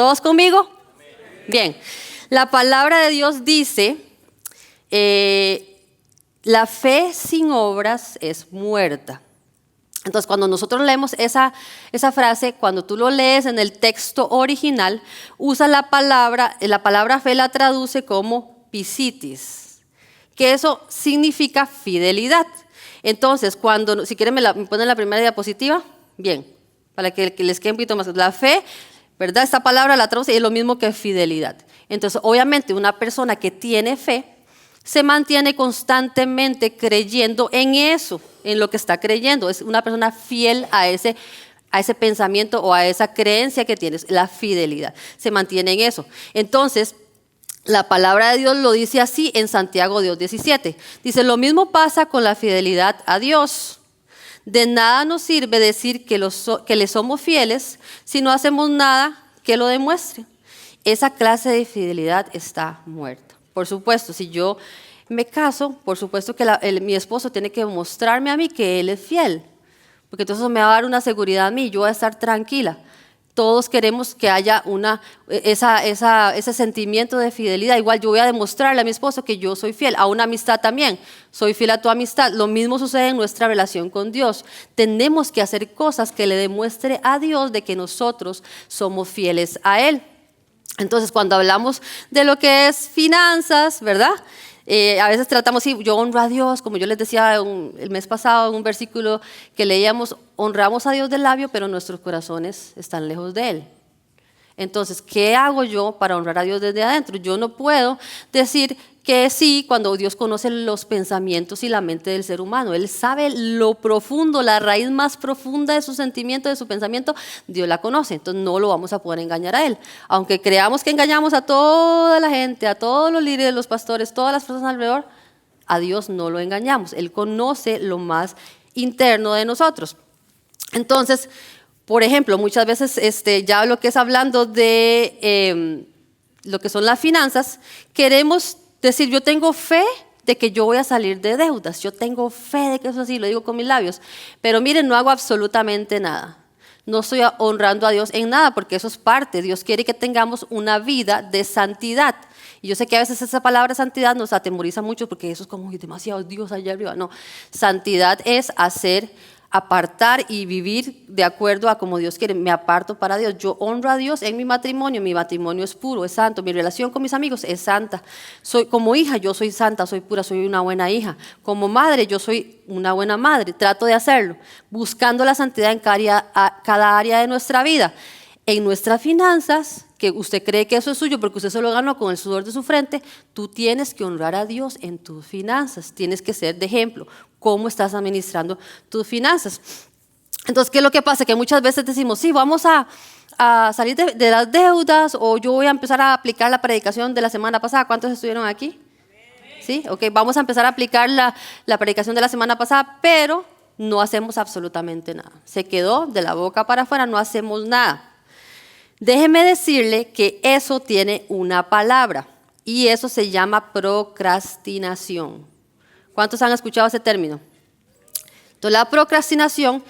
¿Todos conmigo? Bien. La palabra de Dios dice, la fe sin obras es muerta. Entonces, cuando nosotros leemos esa frase, cuando tú lo lees en el texto original, usa la palabra fe la traduce como pisitis, que eso significa fidelidad. Entonces, si quieren me ponen la primera diapositiva, bien, para que les quede un poquito más. La fe, ¿verdad? Esta palabra la traduce y es lo mismo que fidelidad. Entonces, obviamente, una persona que tiene fe se mantiene constantemente creyendo en eso, en lo que está creyendo. Es una persona fiel a ese pensamiento o a esa creencia que tienes, la fidelidad. Se mantiene en eso. Entonces, la palabra de Dios lo dice así en Santiago 2:17. Dice, lo mismo pasa con la fidelidad a Dios. De nada nos sirve decir que le somos fieles si no hacemos nada que lo demuestre. Esa clase de fidelidad está muerta. Por supuesto, si yo me caso, por supuesto que mi esposo tiene que mostrarme a mí que él es fiel, porque entonces me va a dar una seguridad a mí, yo voy a estar tranquila. Todos queremos que haya ese sentimiento de fidelidad. Igual yo voy a demostrarle a mi esposo que yo soy fiel, a una amistad también. Soy fiel a tu amistad. Lo mismo sucede en nuestra relación con Dios. Tenemos que hacer cosas que le demuestre a Dios de que nosotros somos fieles a Él. Entonces, cuando hablamos de lo que es finanzas, ¿verdad? A veces tratamos, sí, yo honro a Dios, como yo les decía el mes pasado en un versículo que leíamos, honramos a Dios del labio, pero nuestros corazones están lejos de Él. Entonces, ¿qué hago yo para honrar a Dios desde adentro? Yo no puedo decir que sí cuando Dios conoce los pensamientos y la mente del ser humano. Él sabe lo profundo, la raíz más profunda de su sentimiento, de su pensamiento, Dios la conoce. Entonces no lo vamos a poder engañar a Él. Aunque creamos que engañamos a toda la gente, a todos los líderes, los pastores, todas las personas alrededor, a Dios no lo engañamos. Él conoce lo más interno de nosotros. Entonces, por ejemplo, muchas veces ya lo que es hablando de lo que son las finanzas, queremos decir, yo tengo fe de que yo voy a salir de deudas, yo tengo fe de que eso así, lo digo con mis labios, pero miren, no hago absolutamente nada. No estoy honrando a Dios en nada, porque eso es parte. Dios quiere que tengamos una vida de santidad. Y yo sé que a veces esa palabra santidad nos atemoriza mucho, porque eso es como demasiado Dios allá arriba. No, santidad es apartar y vivir de acuerdo a como Dios quiere. Me aparto para Dios. Yo honro a Dios en mi matrimonio es puro, es santo. Mi relación con mis amigos es santa. Como hija, yo soy santa, soy pura, soy una buena hija. Como madre, yo soy una buena madre. Trato de hacerlo, buscando la santidad en cada área de nuestra vida. En nuestras finanzas, que usted cree que eso es suyo porque usted se lo ganó con el sudor de su frente, tú tienes que honrar a Dios en tus finanzas, tienes que ser de ejemplo, cómo estás administrando tus finanzas. Entonces, ¿qué es lo que pasa? Que muchas veces decimos, sí, vamos a salir de las deudas, o yo voy a empezar a aplicar la predicación de la semana pasada. ¿Cuántos estuvieron aquí? Sí, ok, vamos a empezar a aplicar la predicación de la semana pasada, pero no hacemos absolutamente nada. Se quedó de la boca para afuera, no hacemos nada. Déjeme decirle que eso tiene una palabra y eso se llama procrastinación. ¿Cuántos han escuchado ese término? Entonces, la procrastinación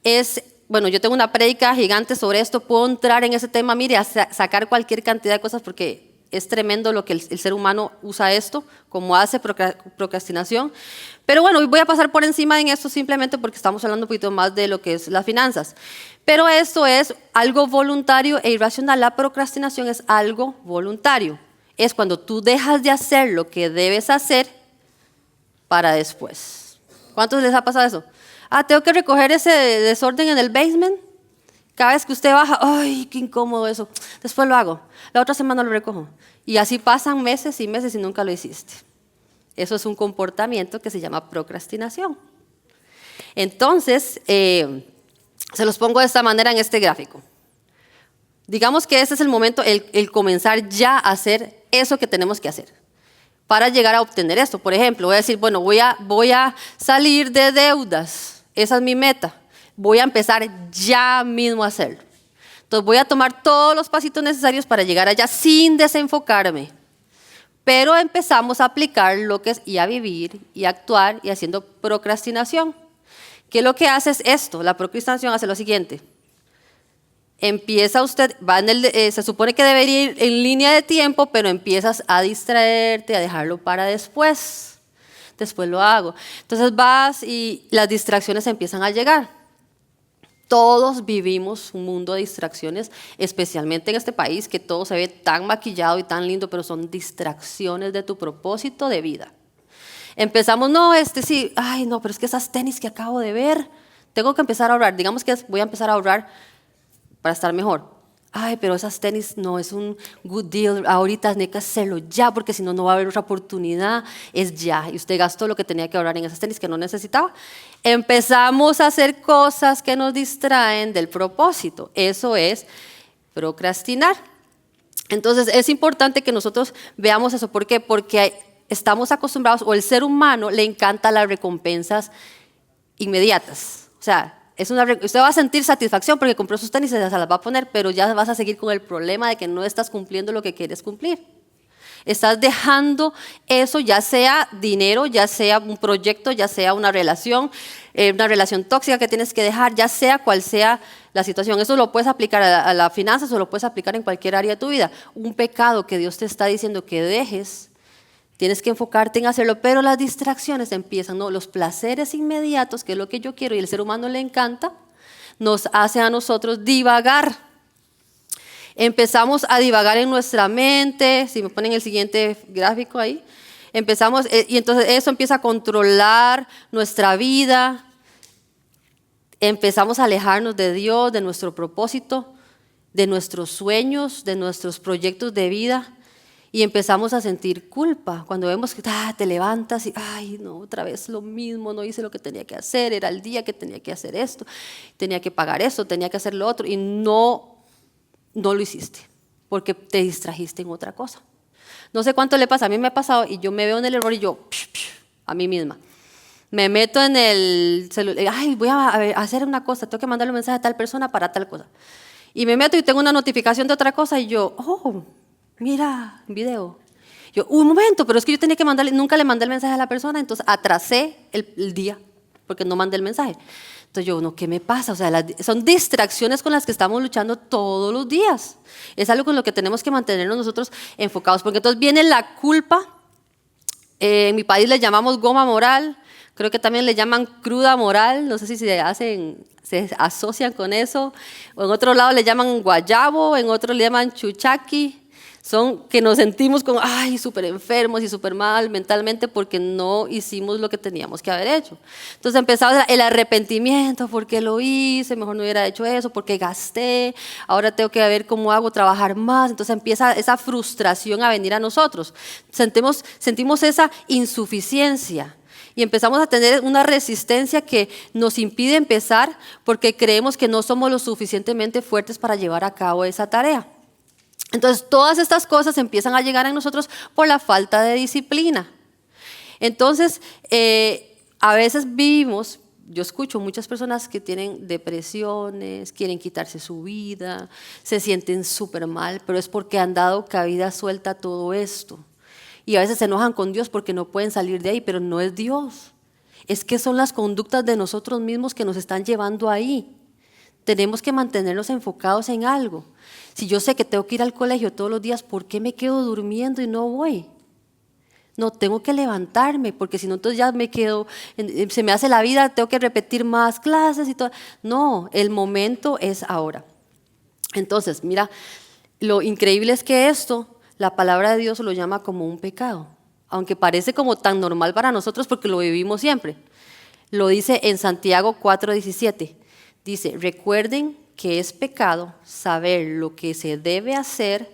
es, bueno, yo tengo una prédica gigante sobre esto, puedo entrar en ese tema, mire, a sacar cualquier cantidad de cosas porque es tremendo lo que el ser humano usa esto, como hace procrastinación. Pero bueno, voy a pasar por encima en esto simplemente porque estamos hablando un poquito más de lo que es las finanzas. Pero esto es algo voluntario e irracional. La procrastinación es algo voluntario. Es cuando tú dejas de hacer lo que debes hacer para después. ¿Cuántos les ha pasado eso? Tengo que recoger ese desorden en el basement. Cada vez que usted baja, ¡ay, qué incómodo eso! Después lo hago. La otra semana lo recojo. Y así pasan meses y meses y nunca lo hiciste. Eso es un comportamiento que se llama procrastinación. Entonces, se los pongo de esta manera en este gráfico. Digamos que ese es el momento, el comenzar ya a hacer eso que tenemos que hacer para llegar a obtener esto. Por ejemplo, voy a decir, bueno, voy a salir de deudas. Esa es mi meta. Voy a empezar ya mismo a hacerlo. Entonces voy a tomar todos los pasitos necesarios para llegar allá sin desenfocarme. Pero empezamos a aplicar lo que es y a vivir y a actuar y haciendo procrastinación. ¿Qué es lo que hace es esto? La procrastinación hace lo siguiente. empieza usted, se supone que debería ir en línea de tiempo, pero empiezas a distraerte, a dejarlo para después. Después lo hago. Entonces vas y las distracciones empiezan a llegar. Todos vivimos un mundo de distracciones, especialmente en este país que todo se ve tan maquillado y tan lindo, pero son distracciones de tu propósito de vida. Empezamos, no, sí, ay, no, pero es que esas tenis que acabo de ver, tengo que empezar a ahorrar. Digamos que voy a empezar a ahorrar para estar mejor. Ay, pero esas tenis no es un good deal, ahorita hay que hacerlo ya, porque si no, no va a haber otra oportunidad, es ya. Y usted gastó lo que tenía que ahorrar en esas tenis que no necesitaba. Empezamos a hacer cosas que nos distraen del propósito. Eso es procrastinar. Entonces, es importante que nosotros veamos eso. ¿Por qué? Porque estamos acostumbrados, o el ser humano le encanta las recompensas inmediatas. O sea, usted va a sentir satisfacción porque compró sus tenis y se las va a poner, pero ya vas a seguir con el problema de que no estás cumpliendo lo que quieres cumplir. Estás dejando eso, ya sea dinero, ya sea un proyecto, ya sea una relación tóxica que tienes que dejar, ya sea cual sea la situación. Eso lo puedes aplicar a las finanzas o lo puedes aplicar en cualquier área de tu vida. Un pecado que Dios te está diciendo que dejes, tienes que enfocarte en hacerlo, pero las distracciones empiezan, ¿no? Los placeres inmediatos, que es lo que yo quiero y el ser humano le encanta, nos hace a nosotros divagar. Empezamos a divagar en nuestra mente, si me ponen el siguiente gráfico ahí, y entonces eso empieza a controlar nuestra vida, empezamos a alejarnos de Dios, de nuestro propósito, de nuestros sueños, de nuestros proyectos de vida, y empezamos a sentir culpa cuando vemos que te levantas y, ay, no, otra vez lo mismo, no hice lo que tenía que hacer, era el día que tenía que hacer esto, tenía que pagar esto, tenía que hacer lo otro, y no lo hiciste, porque te distrajiste en otra cosa. No sé cuánto le pasa, a mí me ha pasado y yo me veo en el error y yo, a mí misma, me meto en el celular, ay, voy a hacer una cosa, tengo que mandarle un mensaje a tal persona para tal cosa. Y me meto y tengo una notificación de otra cosa y yo, oh, mira, video. Yo, un momento, pero es que yo tenía que nunca le mandé el mensaje a la persona, entonces atrasé el día porque no mandé el mensaje. Entonces yo, no, ¿qué me pasa? O sea, son distracciones con las que estamos luchando todos los días. Es algo con lo que tenemos que mantenernos nosotros enfocados, porque entonces viene la culpa. En mi país le llamamos goma moral, creo que también le llaman cruda moral, no sé si se asocian con eso, o en otro lado le llaman guayabo, en otro le llaman chuchaqui. Son que nos sentimos como, ay, súper enfermos y súper mal mentalmente porque no hicimos lo que teníamos que haber hecho. Entonces empezaba el arrepentimiento, ¿por qué lo hice? Mejor no hubiera hecho eso, porque gasté, ahora tengo que ver cómo hago trabajar más. Entonces empieza esa frustración a venir a nosotros. Sentimos esa insuficiencia y empezamos a tener una resistencia que nos impide empezar porque creemos que no somos lo suficientemente fuertes para llevar a cabo esa tarea. Entonces, todas estas cosas empiezan a llegar a nosotros por la falta de disciplina. Entonces, a veces yo escucho muchas personas que tienen depresiones, quieren quitarse su vida, se sienten súper mal, pero es porque han dado cabida suelta a todo esto. Y a veces se enojan con Dios porque no pueden salir de ahí, pero no es Dios. Es que son las conductas de nosotros mismos que nos están llevando ahí. Tenemos que mantenernos enfocados en algo. Si yo sé que tengo que ir al colegio todos los días, ¿por qué me quedo durmiendo y no voy? No, tengo que levantarme, porque si no, entonces ya se me hace la vida, tengo que repetir más clases y todo. No, el momento es ahora. Entonces, mira, lo increíble es que la palabra de Dios lo llama como un pecado, aunque parece como tan normal para nosotros porque lo vivimos siempre. Lo dice en Santiago 4:17. Dice, recuerden que es pecado saber lo que se debe hacer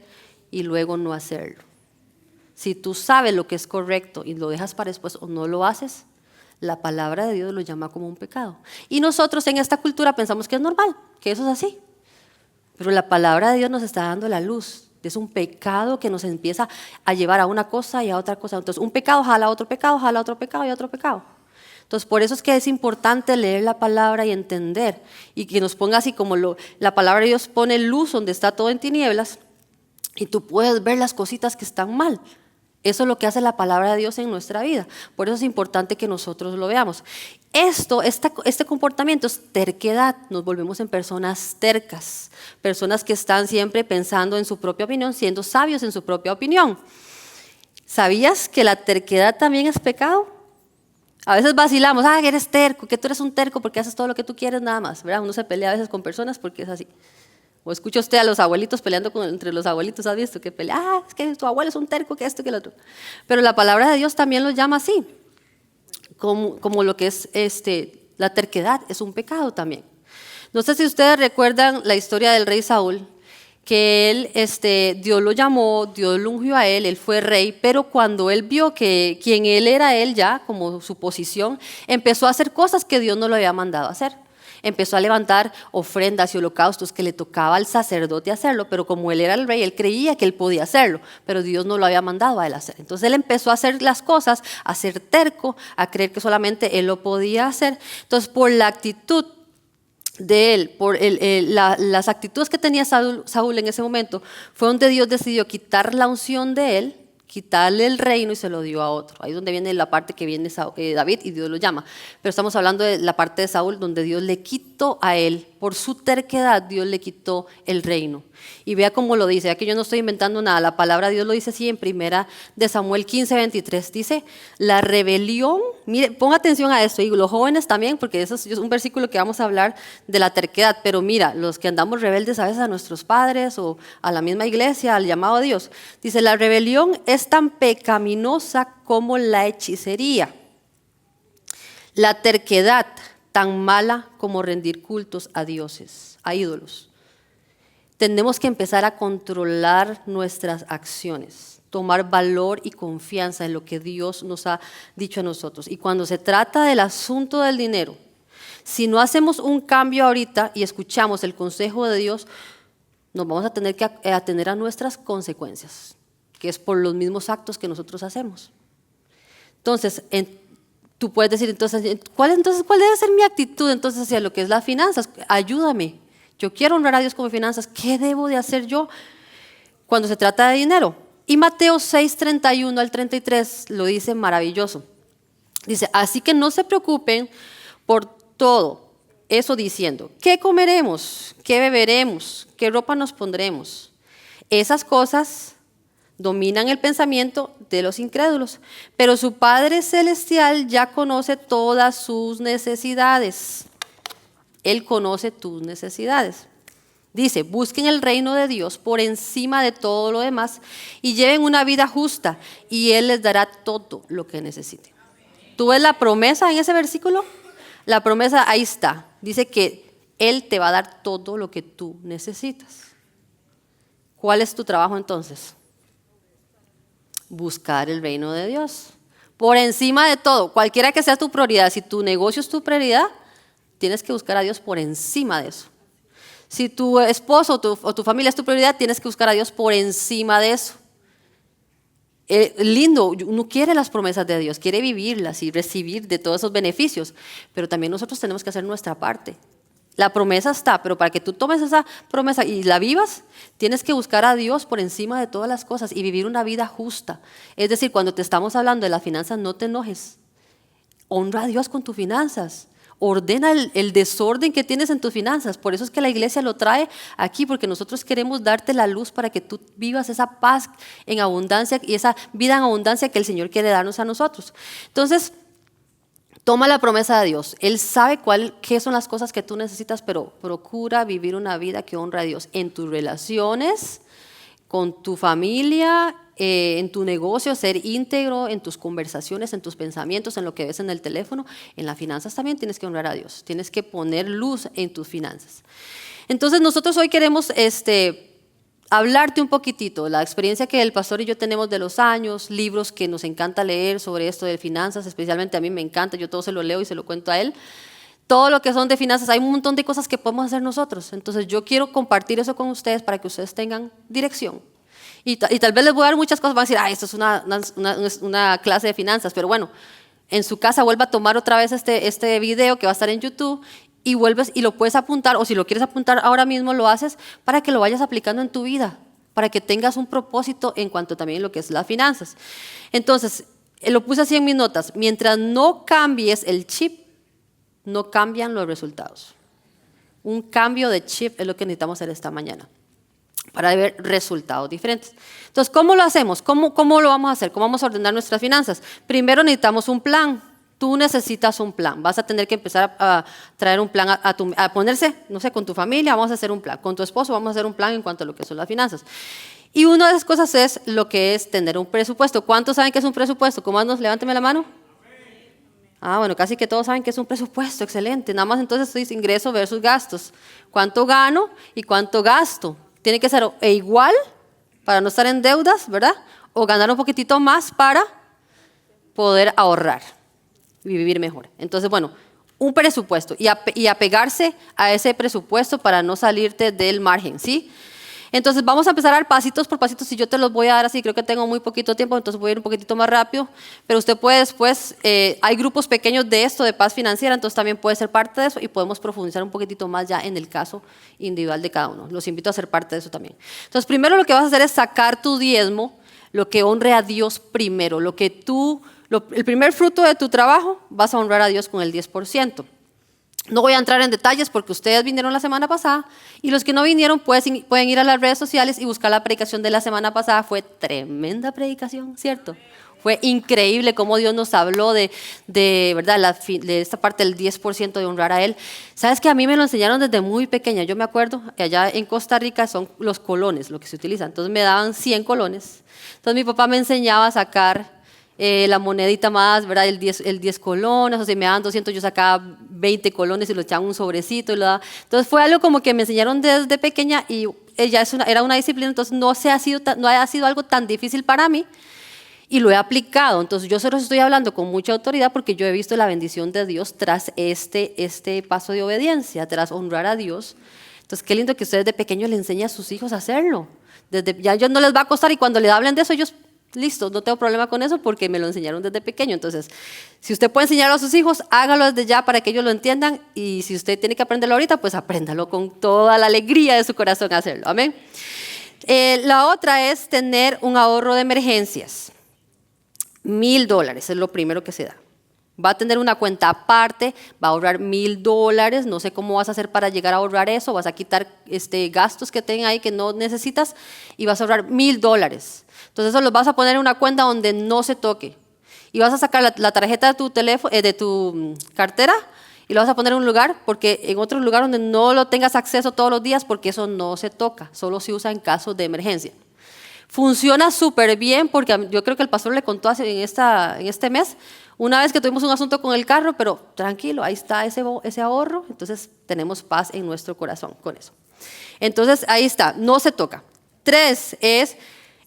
y luego no hacerlo. Si tú sabes lo que es correcto y lo dejas para después o no lo haces, la palabra de Dios lo llama como un pecado. Y nosotros en esta cultura pensamos que es normal, que eso es así. Pero la palabra de Dios nos está dando la luz. Es un pecado que nos empieza a llevar a una cosa y a otra cosa. Entonces, un pecado jala a otro pecado, jala a otro pecado y a otro pecado. Entonces, por eso es que es importante leer la palabra y entender, y que nos ponga así como la palabra de Dios pone luz donde está todo en tinieblas, y tú puedes ver las cositas que están mal. Eso es lo que hace la palabra de Dios en nuestra vida. Por eso es importante que nosotros lo veamos. Este comportamiento es terquedad. Nos volvemos en personas tercas, personas que están siempre pensando en su propia opinión, siendo sabios en su propia opinión. ¿Sabías que la terquedad también es pecado? A veces vacilamos, eres terco, que tú eres un terco porque haces todo lo que tú quieres nada más, ¿verdad? Uno se pelea a veces con personas porque es así. O escucha usted a los abuelitos peleando entre los abuelitos, ¿has visto? Que pelea, es que tu abuelo es un terco, que esto, que el otro. Pero la palabra de Dios también lo llama así, como lo que es la terquedad, es un pecado también. No sé si ustedes recuerdan la historia del rey Saúl, que él, Dios lo llamó, Dios lo ungió a él fue rey, pero cuando él vio que quien él era él ya, como su posición, empezó a hacer cosas que Dios no lo había mandado a hacer. Empezó a levantar ofrendas y holocaustos que le tocaba al sacerdote hacerlo, pero como él era el rey, él creía que él podía hacerlo, pero Dios no lo había mandado a él hacer. Entonces él empezó a hacer las cosas, a ser terco, a creer que solamente él lo podía hacer. Entonces por la actitud de él, por las actitudes que tenía Saúl en ese momento, fue donde Dios decidió quitar la unción de él, quitarle el reino y se lo dio a otro. Ahí es donde viene la parte que viene David y Dios lo llama. Pero estamos hablando de la parte de Saúl donde Dios le quitó a él, por su terquedad, Dios le quitó el reino. Y vea cómo lo dice, ya que yo no estoy inventando nada, la palabra de Dios lo dice así en primera de Samuel 15:23, dice, la rebelión, mire, ponga atención a esto, y los jóvenes también, porque eso es un versículo que vamos a hablar de la terquedad, pero mira, los que andamos rebeldes a veces a nuestros padres o a la misma iglesia, al llamado a Dios, dice, la rebelión es tan pecaminosa como la hechicería, la terquedad tan mala como rendir cultos a dioses, a ídolos. Tenemos que empezar a controlar nuestras acciones, tomar valor y confianza en lo que Dios nos ha dicho a nosotros. Y cuando se trata del asunto del dinero, si no hacemos un cambio ahorita y escuchamos el consejo de Dios, nos vamos a tener que atener a nuestras consecuencias, que es por los mismos actos que nosotros hacemos. Entonces, tú puedes decir, entonces, ¿cuál debe ser mi actitud entonces hacia lo que es las finanzas? Ayúdame. Yo quiero honrar a Dios con mis finanzas. ¿Qué debo de hacer yo cuando se trata de dinero? Y Mateo 6:31 al 33 lo dice maravilloso. Dice, así que no se preocupen por todo eso diciendo, ¿qué comeremos? ¿Qué beberemos? ¿Qué ropa nos pondremos? Esas cosas dominan el pensamiento de los incrédulos, pero su Padre Celestial ya conoce todas sus necesidades. Él conoce tus necesidades. Dice, busquen el reino de Dios por encima de todo lo demás y lleven una vida justa y Él les dará todo lo que necesiten. ¿Tú ves la promesa en ese versículo? La promesa ahí está. Dice que Él te va a dar todo lo que tú necesitas. ¿Cuál es tu trabajo entonces? Buscar el reino de Dios. Por encima de todo, cualquiera que sea tu prioridad, si tu negocio es tu prioridad, tienes que buscar a Dios por encima de eso. Si tu esposo o tu familia es tu prioridad, tienes que buscar a Dios por encima de eso. Lindo, uno quiere las promesas de Dios, quiere vivirlas y recibir de todos esos beneficios, pero también nosotros tenemos que hacer nuestra parte. La promesa está, pero para que tú tomes esa promesa y la vivas, tienes que buscar a Dios por encima de todas las cosas y vivir una vida justa. Es decir, cuando te estamos hablando de las finanzas, no te enojes. Honra a Dios con tus finanzas. Ordena el desorden que tienes en tus finanzas. Por eso es que la iglesia lo trae aquí, porque nosotros queremos darte la luz para que tú vivas esa paz en abundancia y esa vida en abundancia que el Señor quiere darnos a nosotros. Entonces, toma la promesa de Dios. Él sabe qué son las cosas que tú necesitas, pero procura vivir una vida que honra a Dios en tus relaciones, con tu familia, en tu negocio, ser íntegro en tus conversaciones, en tus pensamientos, en lo que ves en el teléfono. En las finanzas también tienes que honrar a Dios, tienes que poner luz en tus finanzas. Entonces nosotros hoy queremos hablarte un poquitito, la experiencia que el pastor y yo tenemos de los años, libros que nos encanta leer sobre esto de finanzas, especialmente a mí me encanta, yo todo se lo leo y se lo cuento a él. Todo lo que son de finanzas, hay un montón de cosas que podemos hacer nosotros. Entonces yo quiero compartir eso con ustedes para que ustedes tengan dirección. Y tal vez les voy a dar muchas cosas, van a decir, esto es una clase de finanzas, pero bueno, en su casa vuelva a tomar otra vez este video que va a estar en YouTube y vuelves y lo puedes apuntar, o si lo quieres apuntar ahora mismo lo haces para que lo vayas aplicando en tu vida. para que tengas un propósito en cuanto también lo que es las finanzas. Entonces, lo puse así en mis notas, mientras no cambies el chip, no cambian los resultados. Un cambio de chip es lo que necesitamos hacer esta mañana para ver resultados diferentes. Entonces, ¿cómo lo hacemos? ¿Cómo lo vamos a hacer? ¿Cómo vamos a ordenar nuestras finanzas? Primero necesitamos un plan. Tú necesitas un plan. Vas a tener que empezar a traer un plan, a ponerse, no sé, con tu familia, vamos a hacer un plan. Con tu esposo vamos a hacer un plan en cuanto a lo que son las finanzas. Y una de esas cosas es lo que es tener un presupuesto. ¿Cuántos saben qué es un presupuesto? Comandos, levánteme la mano. Bueno, casi que todos saben que es un presupuesto, excelente. Nada más entonces esto dice ingreso versus gastos. ¿Cuánto gano y cuánto gasto? Tiene que ser igual para no estar en deudas, ¿verdad? O ganar un poquitito más para poder ahorrar y vivir mejor. Entonces, bueno, un presupuesto y apegarse a ese presupuesto para no salirte del margen, ¿sí? Entonces vamos a empezar a dar pasitos por pasitos y yo te los voy a dar así, creo que tengo muy poquito tiempo, entonces voy a ir un poquitito más rápido, pero usted puede después, hay grupos pequeños de esto, de paz financiera, entonces también puede ser parte de eso y podemos profundizar un poquitito más ya en el caso individual de cada uno. Los invito a ser parte de eso también. Entonces primero lo que vas a hacer es sacar tu diezmo, lo que honre a Dios primero, el primer fruto de tu trabajo vas a honrar a Dios con el 10%. No voy a entrar en detalles porque ustedes vinieron la semana pasada y los que no vinieron pueden ir a las redes sociales y buscar la predicación de la semana pasada. Fue tremenda predicación, ¿cierto? Fue increíble cómo Dios nos habló de ¿verdad? De esta parte del 10% de honrar a Él. ¿Sabes que a mí me lo enseñaron desde muy pequeña? Yo me acuerdo que allá en Costa Rica son los colones lo que se utiliza. Entonces me daban 100 colones. Entonces mi papá me enseñaba a sacar la monedita más, ¿verdad? El 10 colones, o sea, me daban 200, yo sacaba 20 colones y lo echaba en un sobrecito y lo daba. Entonces fue algo como que me enseñaron desde pequeña y era una disciplina, entonces no haya sido algo tan difícil para mí y lo he aplicado. Entonces yo se los estoy hablando con mucha autoridad porque yo he visto la bendición de Dios tras este paso de obediencia, tras honrar a Dios. Entonces qué lindo que ustedes de pequeños le enseñen a sus hijos a hacerlo. Ya a ellos no les va a costar y cuando le hablen de eso ellos... Listo, no tengo problema con eso porque me lo enseñaron desde pequeño. Entonces, si usted puede enseñarlo a sus hijos, hágalo desde ya para que ellos lo entiendan. Y si usted tiene que aprenderlo ahorita, pues apréndalo con toda la alegría de su corazón a hacerlo. Amén. La otra es tener un ahorro de emergencias. $1,000 es lo primero que se da. Va a tener una cuenta aparte, va a ahorrar $1,000. No sé cómo vas a hacer para llegar a ahorrar eso. Vas a quitar gastos que tenga ahí que no necesitas y vas a ahorrar $1,000. Entonces eso los vas a poner en una cuenta donde no se toque. Y vas a sacar la tarjeta de tu teléfono, de tu cartera y lo vas a poner en un lugar, porque en otro lugar donde no lo tengas acceso todos los días, porque eso no se toca, solo se usa en casos de emergencia. Funciona súper bien porque yo creo que el pastor le contó en este mes, una vez que tuvimos un asunto con el carro, pero tranquilo, ahí está ese ahorro, entonces tenemos paz en nuestro corazón con eso. Entonces ahí está, no se toca. 3 es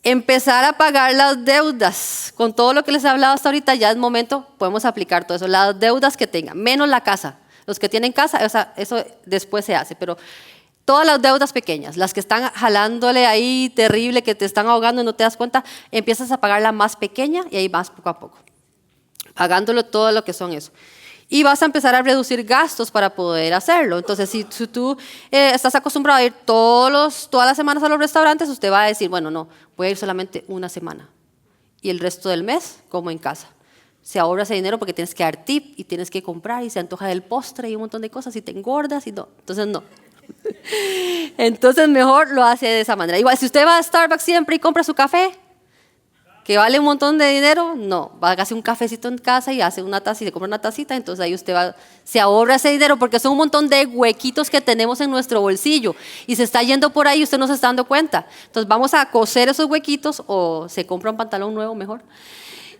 empezar a pagar las deudas. Con todo lo que les he hablado hasta ahorita, ya es momento, podemos aplicar todo eso. Las deudas que tengan, menos la casa. Los que tienen casa, eso después se hace, pero todas las deudas pequeñas, las que están jalándole ahí terrible, que te están ahogando y no te das cuenta, empiezas a pagar la más pequeña y ahí vas poco a poco, pagándolo todo lo que son eso. Y vas a empezar a reducir gastos para poder hacerlo. Entonces, si tú estás acostumbrado a ir todas las semanas a los restaurantes, usted va a decir, bueno, no, voy a ir solamente una semana. Y el resto del mes, como en casa. Se ahorra ese dinero porque tienes que dar tip y tienes que comprar y se antoja del postre y un montón de cosas y te engordas y no. Entonces, no. Entonces, mejor lo hace de esa manera. Igual, si usted va a Starbucks siempre y compra su café, que vale un montón de dinero, no, va a hacer un cafecito en casa y hace una taza y le compra una tacita, entonces ahí usted se ahorra ese dinero porque son un montón de huequitos que tenemos en nuestro bolsillo y se está yendo por ahí y usted no se está dando cuenta. Entonces vamos a coser esos huequitos o se compra un pantalón nuevo mejor.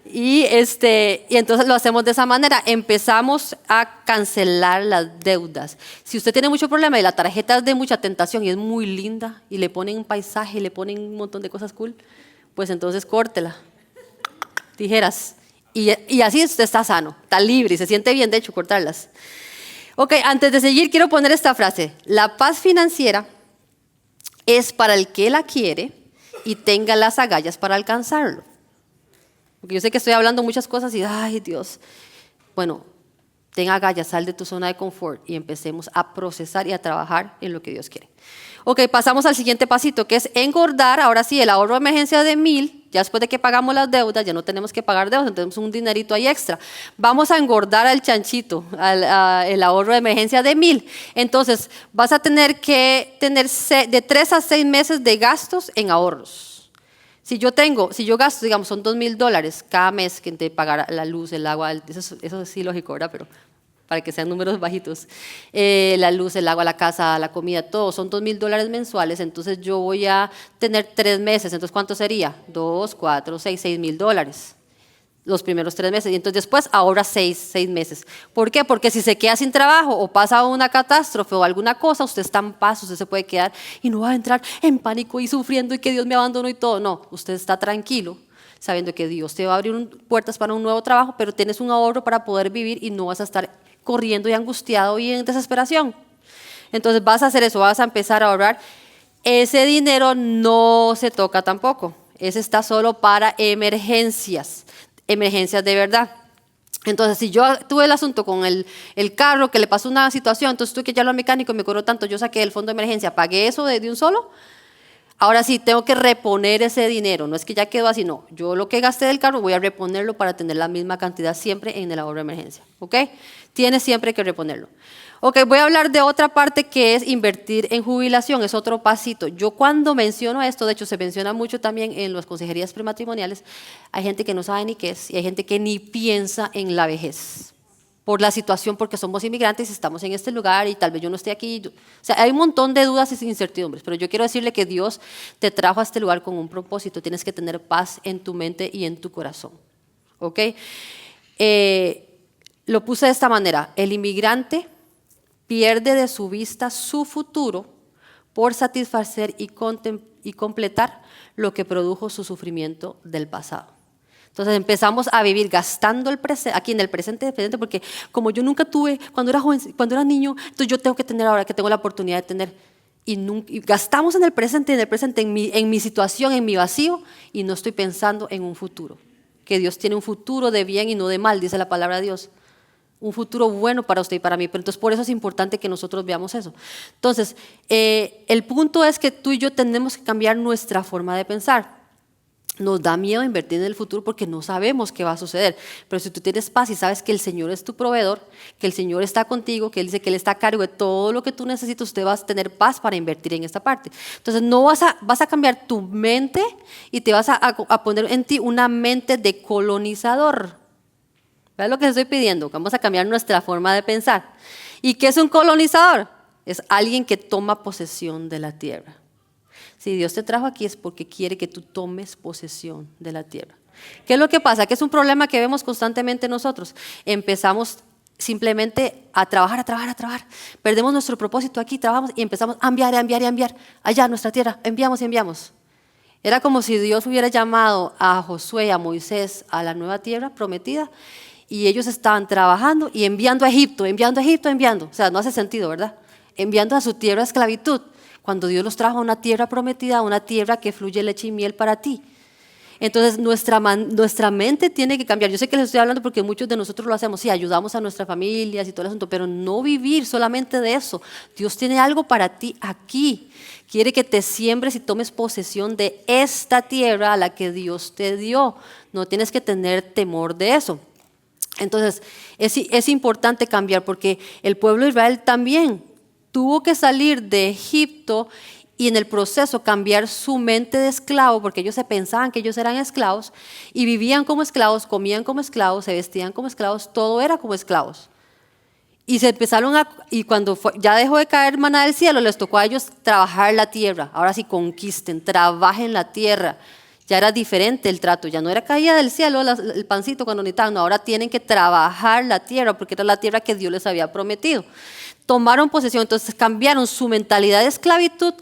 Y entonces lo hacemos de esa manera, empezamos a cancelar las deudas. Si usted tiene mucho problema y la tarjeta es de mucha tentación y es muy linda y le ponen un paisaje, le ponen un montón de cosas cool, pues entonces córtela, tijeras, y así usted está sano, está libre y se siente bien, de hecho, cortarlas. Ok, antes de seguir quiero poner esta frase: la paz financiera es para el que la quiere y tenga las agallas para alcanzarlo. Porque yo sé que estoy hablando muchas cosas y, ay Dios, bueno, Ten agallas, sal de tu zona de confort y empecemos a procesar y a trabajar en lo que Dios quiere. Ok, pasamos al siguiente pasito, que es engordar. Ahora sí, el ahorro de emergencia de 1,000, ya después de que pagamos las deudas, ya no tenemos que pagar deudas, tenemos un dinerito ahí extra. Vamos a engordar al chanchito, el ahorro de emergencia de 1,000. Entonces, vas a tener que tener de 3 a 6 meses de gastos en ahorros. Si yo gasto, digamos, son $2,000 cada mes que te pagar la luz, el agua, eso es ilógico, ¿verdad? Pero para que sean números bajitos, la luz, el agua, la casa, la comida, todo, son $2,000 mensuales, entonces yo voy a tener 3 meses, entonces ¿cuánto sería? 2, 4, 6, $6,000 los primeros 3 meses, y entonces después ahorra 6 meses. ¿Por qué? Porque si se queda sin trabajo o pasa una catástrofe o alguna cosa, usted está en paz, usted se puede quedar y no va a entrar en pánico y sufriendo y que Dios me abandonó y todo, no, usted está tranquilo, sabiendo que Dios te va a abrir puertas para un nuevo trabajo, pero tienes un ahorro para poder vivir y no vas a estar corriendo y angustiado y en desesperación. Entonces vas a hacer eso, vas a empezar a ahorrar. Ese dinero no se toca tampoco, ese está solo para emergencias de verdad. Entonces, si yo tuve el asunto con el carro, que le pasó una situación, entonces tuve que llevarlo al mecánico y me cobró tanto, yo saqué el fondo de emergencia, pagué eso de un solo. Ahora sí, tengo que reponer ese dinero, no es que ya quedó así, no. Yo lo que gasté del carro voy a reponerlo para tener la misma cantidad siempre en el ahorro de emergencia, ¿ok? Tienes siempre que reponerlo. Ok, voy a hablar de otra parte que es invertir en jubilación, es otro pasito. Yo cuando menciono esto, de hecho se menciona mucho también en las consejerías prematrimoniales, hay gente que no sabe ni qué es y hay gente que ni piensa en la vejez. Por la situación, porque somos inmigrantes y estamos en este lugar y tal vez yo no esté aquí. O sea, hay un montón de dudas y incertidumbres, pero yo quiero decirle que Dios te trajo a este lugar con un propósito. Tienes que tener paz en tu mente y en tu corazón. ¿Ok? Lo puse de esta manera. El inmigrante pierde de su vista su futuro por satisfacer y completar lo que produjo su sufrimiento del pasado. Entonces empezamos a vivir gastando aquí en el presente, porque como yo nunca tuve, cuando era joven, cuando era niño, entonces yo tengo que tener ahora que tengo la oportunidad de tener. Y gastamos en el presente, en mi situación, en mi vacío, y no estoy pensando en un futuro. Que Dios tiene un futuro de bien y no de mal, dice la palabra de Dios. Un futuro bueno para usted y para mí, pero entonces por eso es importante que nosotros veamos eso. Entonces, el punto es que tú y yo tenemos que cambiar nuestra forma de pensar. Nos da miedo invertir en el futuro porque no sabemos qué va a suceder. Pero si tú tienes paz y sabes que el Señor es tu proveedor, que el Señor está contigo, que Él dice que Él está a cargo de todo lo que tú necesitas, usted va a tener paz para invertir en esta parte. Entonces no vas a cambiar tu mente y te vas a poner en ti una mente de colonizador. ¿Ves lo que estoy pidiendo? Vamos a cambiar nuestra forma de pensar. ¿Y qué es un colonizador? Es alguien que toma posesión de la tierra. Si Dios te trajo aquí es porque quiere que tú tomes posesión de la tierra. ¿Qué es lo que pasa? Que es un problema que vemos constantemente nosotros. Empezamos simplemente a trabajar. Perdemos nuestro propósito aquí, trabajamos y empezamos a enviar. Allá a nuestra tierra, enviamos. Era como si Dios hubiera llamado a Josué y a Moisés a la nueva tierra prometida y ellos estaban trabajando y enviando a Egipto. O sea, no hace sentido, ¿verdad? Enviando a su tierra de esclavitud. Cuando Dios los trajo a una tierra prometida, a una tierra que fluye leche y miel para ti. Entonces nuestra mente tiene que cambiar. Yo sé que les estoy hablando porque muchos de nosotros lo hacemos, sí, ayudamos a nuestras familias y todo el asunto, pero no vivir solamente de eso. Dios tiene algo para ti aquí. Quiere que te siembres y tomes posesión de esta tierra a la que Dios te dio. No tienes que tener temor de eso. Entonces es importante cambiar porque el pueblo de Israel también tuvo que salir de Egipto y en el proceso cambiar su mente de esclavo, porque ellos se pensaban que ellos eran esclavos y vivían como esclavos, comían como esclavos, se vestían como esclavos, todo era como esclavos. Y y cuando ya dejó de caer maná del cielo, les tocó a ellos trabajar la tierra. Ahora sí conquisten, trabajen la tierra. Ya era diferente el trato, ya no era caída del cielo el pancito cuando necesitaban, no, ahora tienen que trabajar la tierra porque era la tierra que Dios les había prometido. Tomaron posesión, entonces cambiaron su mentalidad de esclavitud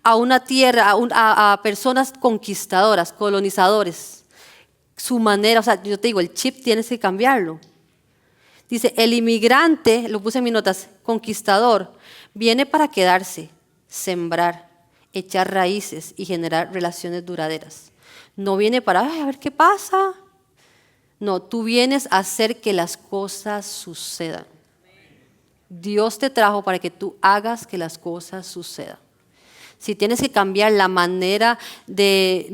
a una tierra, a personas conquistadoras, colonizadores. Su manera, o sea, yo te digo, el chip tienes que cambiarlo. Dice, el inmigrante, lo puse en mis notas, conquistador, viene para quedarse, sembrar, echar raíces y generar relaciones duraderas. No viene para, a ver qué pasa. No, tú vienes a hacer que las cosas sucedan. Dios te trajo para que tú hagas que las cosas sucedan. Si tienes que cambiar la manera de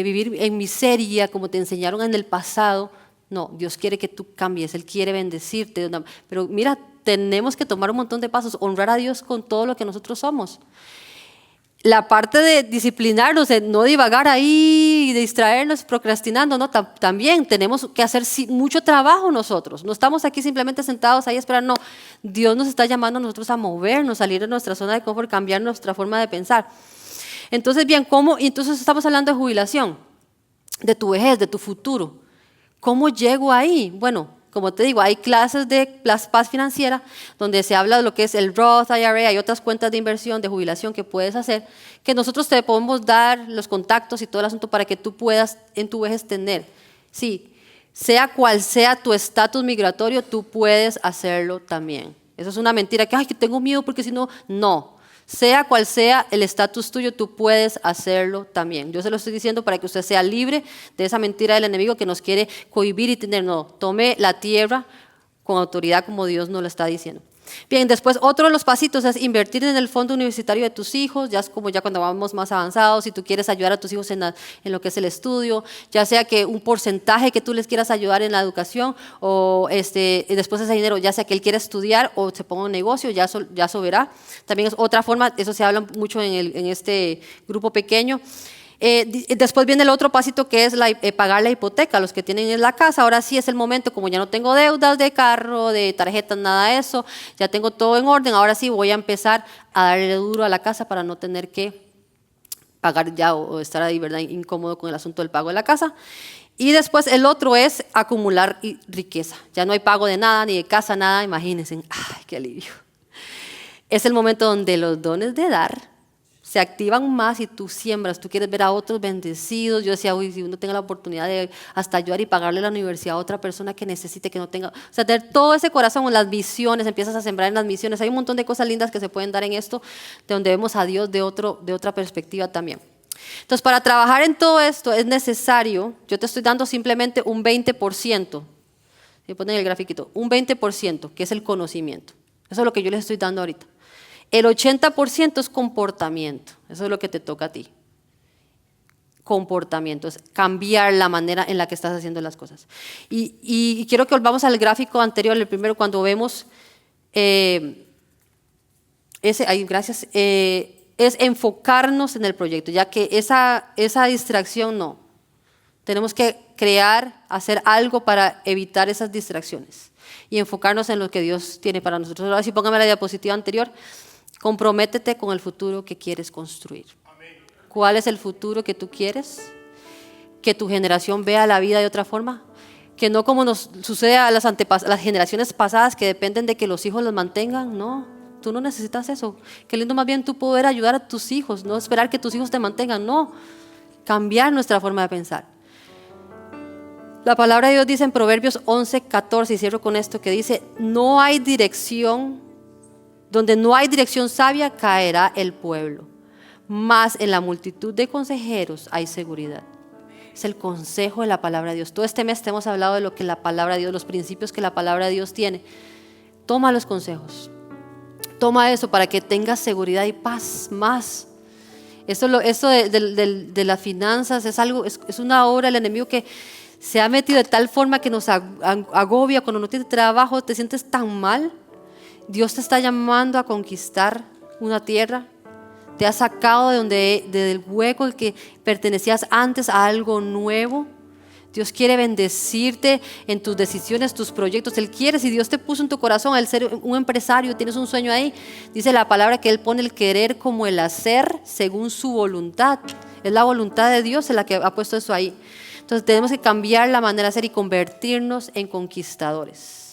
vivir en miseria como te enseñaron en el pasado, no, Dios quiere que tú cambies, Él quiere bendecirte. Pero mira, tenemos que tomar un montón de pasos, honrar a Dios con todo lo que nosotros somos. La parte de disciplinarnos, de no divagar ahí y de distraernos procrastinando, no, también tenemos que hacer mucho trabajo nosotros. No estamos aquí simplemente sentados ahí a esperar, no. Dios nos está llamando a nosotros a movernos, salir de nuestra zona de confort, cambiar nuestra forma de pensar. Entonces, bien, ¿cómo? Entonces estamos hablando de jubilación, de tu vejez, de tu futuro. ¿Cómo llego ahí? Bueno, como te digo, hay clases de paz financiera donde se habla de lo que es el Roth IRA, hay otras cuentas de inversión, de jubilación que puedes hacer, que nosotros te podemos dar los contactos y todo el asunto para que tú puedas en tu vejez tener. Sí, sea cual sea tu estatus migratorio, tú puedes hacerlo también. Eso es una mentira, que tengo miedo porque si no, no. Sea cual sea el estatus tuyo, tú puedes hacerlo también. Yo se lo estoy diciendo para que usted sea libre de esa mentira del enemigo que nos quiere cohibir y tener. No, tome la tierra con autoridad como Dios nos lo está diciendo. Bien, después otro de los pasitos es invertir en el fondo universitario de tus hijos, ya es como ya cuando vamos más avanzados, si tú quieres ayudar a tus hijos en lo que es el estudio, ya sea que un porcentaje que tú les quieras ayudar en la educación o después ese dinero, ya sea que él quiera estudiar o se ponga un negocio, ya eso verá. También es otra forma, eso se habla mucho en este grupo pequeño. Después viene el otro pasito que es pagar la hipoteca, los que tienen en la casa. Ahora sí es el momento, como ya no tengo deudas de carro, de tarjetas, nada de eso, ya tengo todo en orden, ahora sí voy a empezar a darle duro a la casa para no tener que pagar ya o estar ahí, ¿verdad?, incómodo con el asunto del pago de la casa. Y después el otro es acumular riqueza. Ya no hay pago de nada, ni de casa, nada, imagínense. ¡Ay, qué alivio! Es el momento donde los dones de dar se activan más y tú siembras, tú quieres ver a otros bendecidos. Yo decía, uy, si uno tenga la oportunidad de hasta ayudar y pagarle la universidad a otra persona que necesite, que no tenga, o sea, tener todo ese corazón, las misiones, empiezas a sembrar en las misiones. Hay un montón de cosas lindas que se pueden dar en esto, de donde vemos a Dios de otra perspectiva también. Entonces, para trabajar en todo esto es necesario, yo te estoy dando simplemente un 20%, si ponen el grafiquito, un 20%, que es el conocimiento. Eso es lo que yo les estoy dando ahorita. El 80% es comportamiento, eso es lo que te toca a ti. Comportamiento, es cambiar la manera en la que estás haciendo las cosas. Y quiero que volvamos al gráfico anterior, el primero, cuando vemos, gracias, es enfocarnos en el proyecto, ya que esa distracción no. Tenemos que hacer algo para evitar esas distracciones y enfocarnos en lo que Dios tiene para nosotros. Ahora sí, póngame la diapositiva anterior. Comprométete con el futuro que quieres construir. ¿Cuál es el futuro que tú quieres? Que tu generación vea la vida de otra forma. Que no como nos sucede a las generaciones pasadas, que dependen de que los hijos los mantengan. No, tú no necesitas eso. Qué lindo más bien tú poder ayudar a tus hijos, no esperar que tus hijos te mantengan. No, cambiar nuestra forma de pensar. La palabra de Dios dice en Proverbios 11:14, y cierro con esto, que dice, donde no hay dirección sabia, caerá el pueblo, mas en la multitud de consejeros hay seguridad. Es el consejo de la palabra de Dios. Todo este mes te hemos hablado de lo que la palabra de Dios, los principios que la palabra de Dios tiene. Toma los consejos, toma eso para que tengas seguridad y paz más. Eso de las finanzas es una obra del enemigo que se ha metido de tal forma que nos agobia. Cuando no tienes trabajo te sientes tan mal. Dios te está llamando a conquistar una tierra. Te ha sacado del hueco al que pertenecías antes a algo nuevo. Dios quiere bendecirte en tus decisiones, tus proyectos. Él quiere, si Dios te puso en tu corazón al ser un empresario, tienes un sueño ahí, dice la palabra que Él pone el querer como el hacer según su voluntad. Es la voluntad de Dios en la que ha puesto eso ahí. Entonces tenemos que cambiar la manera de hacer y convertirnos en conquistadores.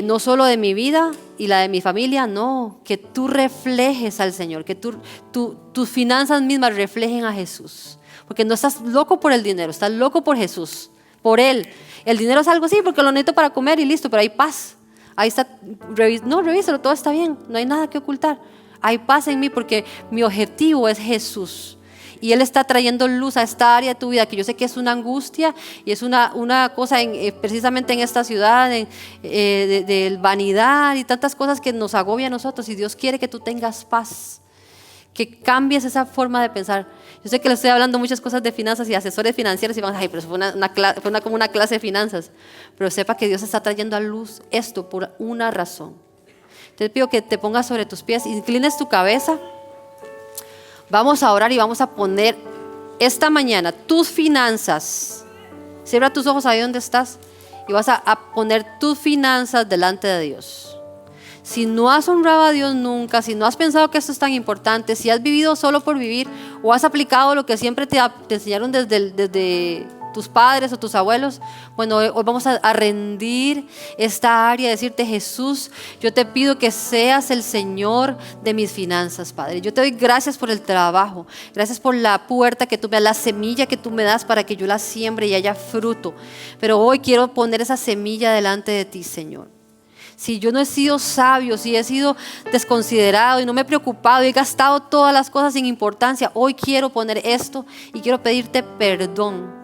No solo de mi vida y la de mi familia, no, que tú reflejes al Señor, que tus finanzas mismas reflejen a Jesús, porque no estás loco por el dinero, estás loco por Jesús, por Él. El dinero es algo así, porque lo necesito para comer y listo, pero hay paz. Ahí está, revísalo, todo está bien, no hay nada que ocultar. Hay paz en mí porque mi objetivo es Jesús. Y Él está trayendo luz a esta área de tu vida, que yo sé que es una angustia y es una cosa precisamente en esta ciudad, de vanidad y tantas cosas que nos agobia a nosotros. Y Dios quiere que tú tengas paz, que cambies esa forma de pensar. Yo sé que le estoy hablando muchas cosas de finanzas y asesores financieros y van, ay, pero fue como una clase de finanzas. Pero sepa que Dios está trayendo a luz esto por una razón. Te pido que te pongas sobre tus pies, inclines tu cabeza. Vamos a orar y vamos a poner esta mañana tus finanzas. Cierra tus ojos ahí donde estás y vas a poner tus finanzas delante de Dios. Si no has honrado a Dios nunca, si no has pensado que esto es tan importante, si has vivido solo por vivir o has aplicado lo que siempre te enseñaron desde tus padres o tus abuelos, bueno, hoy vamos a rendir esta área, decirte: Jesús, yo te pido que seas el Señor de mis finanzas, Padre. Yo te doy gracias por el trabajo, gracias por la puerta que tú me das, la semilla que tú me das para que yo la siembre y haya fruto. Pero hoy quiero poner esa semilla delante de ti, Señor. Si yo no he sido sabio, si he sido desconsiderado y no me he preocupado y he gastado todas las cosas sin importancia, hoy quiero poner esto y quiero pedirte perdón.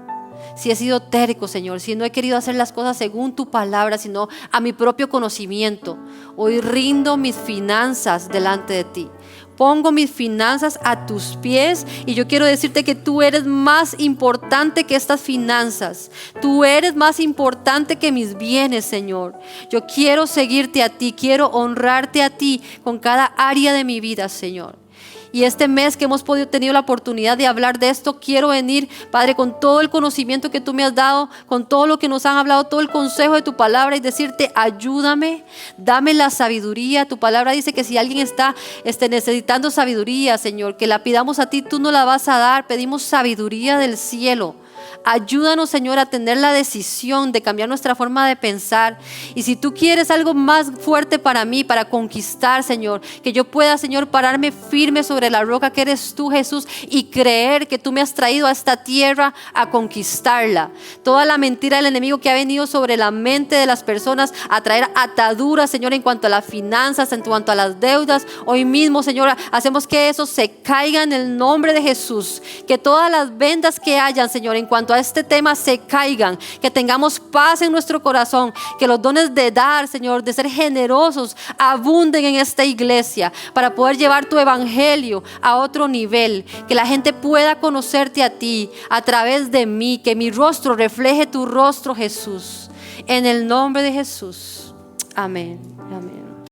Si he sido terco, Señor, si no he querido hacer las cosas según tu palabra, sino a mi propio conocimiento, hoy rindo mis finanzas delante de ti. Pongo mis finanzas a tus pies y yo quiero decirte que tú eres más importante que estas finanzas. Tú eres más importante que mis bienes, Señor. Yo quiero seguirte a ti, quiero honrarte a ti con cada área de mi vida, Señor. Y este mes que hemos tenido la oportunidad de hablar de esto, quiero venir, Padre, con todo el conocimiento que tú me has dado, con todo lo que nos han hablado, todo el consejo de tu palabra, y decirte: ayúdame, dame la sabiduría. Tu palabra dice que si alguien está necesitando sabiduría, Señor, que la pidamos a ti, tú no la vas a dar. Pedimos sabiduría del cielo. Ayúdanos, Señor, a tener la decisión de cambiar nuestra forma de pensar. Y si tú quieres algo más fuerte para mí, para conquistar, Señor, que yo pueda, Señor, pararme firme sobre la roca que eres tú, Jesús, y creer que tú me has traído a esta tierra a conquistarla. Toda la mentira del enemigo que ha venido sobre la mente de las personas a traer ataduras, Señor, en cuanto a las finanzas, en cuanto a las deudas, hoy mismo, Señor, hacemos que eso se caiga en el nombre de Jesús. Que todas las vendas que hayan, Señor, en cuanto a este tema se caigan, que tengamos paz en nuestro corazón, que los dones de dar, Señor, de ser generosos, abunden en esta iglesia para poder llevar tu evangelio a otro nivel, que la gente pueda conocerte a ti a través de mí, que mi rostro refleje tu rostro, Jesús, en el nombre de Jesús. Amén. Amén.